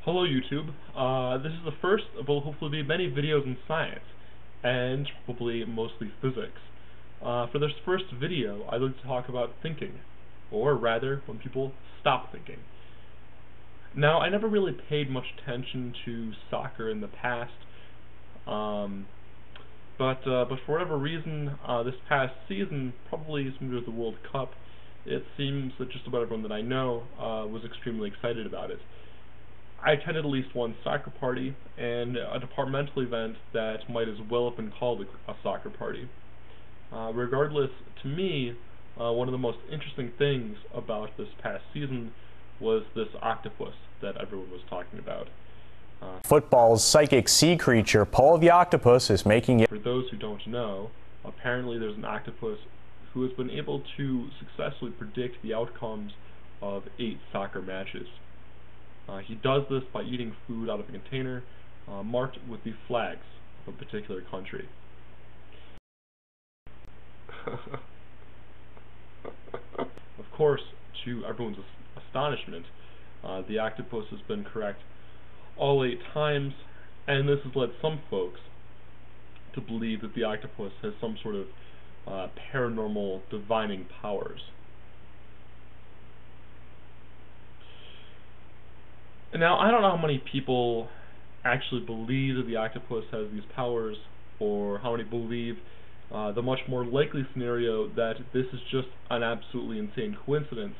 Hello YouTube. This is the first of what will hopefully be many videos in science, and probably mostly physics. For this first video, I'd like to talk about thinking, or rather, when people stop thinking. Now, I never really paid much attention to soccer in the past, but for whatever reason, this past season, probably something to do with the World Cup, it seems that just about everyone that I know was extremely excited about it. I attended at least one soccer party and a departmental event that might as well have been called a soccer party. Regardless, to me, one of the most interesting things about this past season was this octopus that everyone was talking about. Football's psychic sea creature, Paul the Octopus, is making it. For those who don't know, apparently there's an octopus who has been able to successfully predict the outcomes of 8 soccer matches. He does this by eating food out of a container marked with the flags of a particular country. Of course, to everyone's astonishment, the octopus has been correct all 8 times, and this has led some folks to believe that the octopus has some sort of paranormal divining powers. Now, I don't know how many people actually believe that the octopus has these powers, or how many believe the much more likely scenario that this is just an absolutely insane coincidence.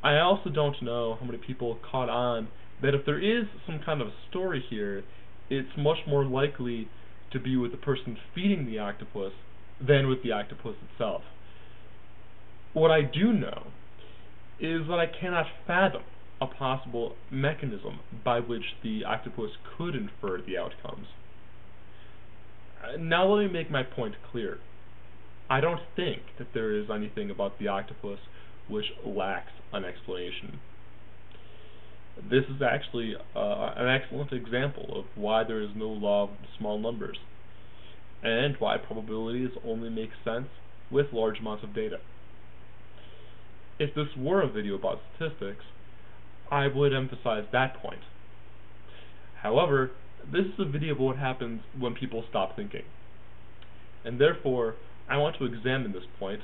I also don't know how many people caught on that if there is some kind of story here, it's much more likely to be with the person feeding the octopus than with the octopus itself. What I do know is that I cannot fathom a possible mechanism by which the octopus could infer the outcomes. Now let me make my point clear. I don't think that there is anything about the octopus which lacks an explanation. This is actually an excellent example of why there is no law of small numbers, and why probabilities only make sense with large amounts of data. If this were a video about statistics, I would emphasize that point. However, this is a video about what happens when people stop thinking, and therefore I want to examine this point.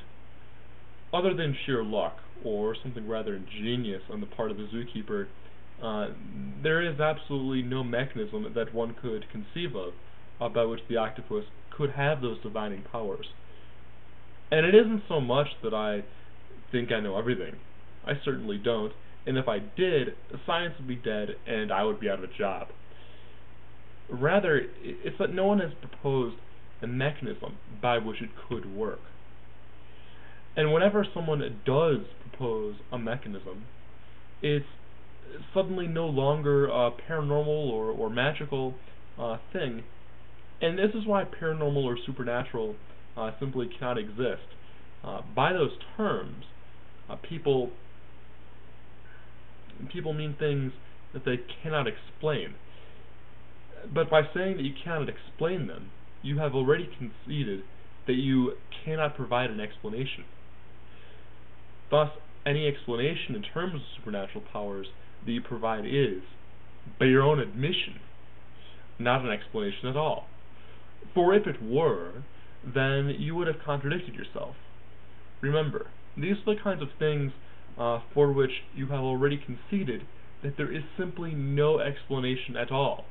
Other than sheer luck, or something rather ingenious on the part of the zookeeper, there is absolutely no mechanism that one could conceive of by which the octopus could have those divining powers. And it isn't so much that I think I know everything. I certainly don't. And if I did, science would be dead and I would be out of a job. Rather, it's that no one has proposed a mechanism by which it could work. And whenever someone does propose a mechanism, it's suddenly no longer a paranormal or magical thing. And this is why paranormal or supernatural simply cannot exist. By those terms, people mean things that they cannot explain. But by saying that you cannot explain them, you have already conceded that you cannot provide an explanation. Thus, any explanation in terms of supernatural powers that you provide is, by your own admission, not an explanation at all. For if it were, then you would have contradicted yourself. Remember, these are the kinds of things for which you have already conceded that there is simply no explanation at all.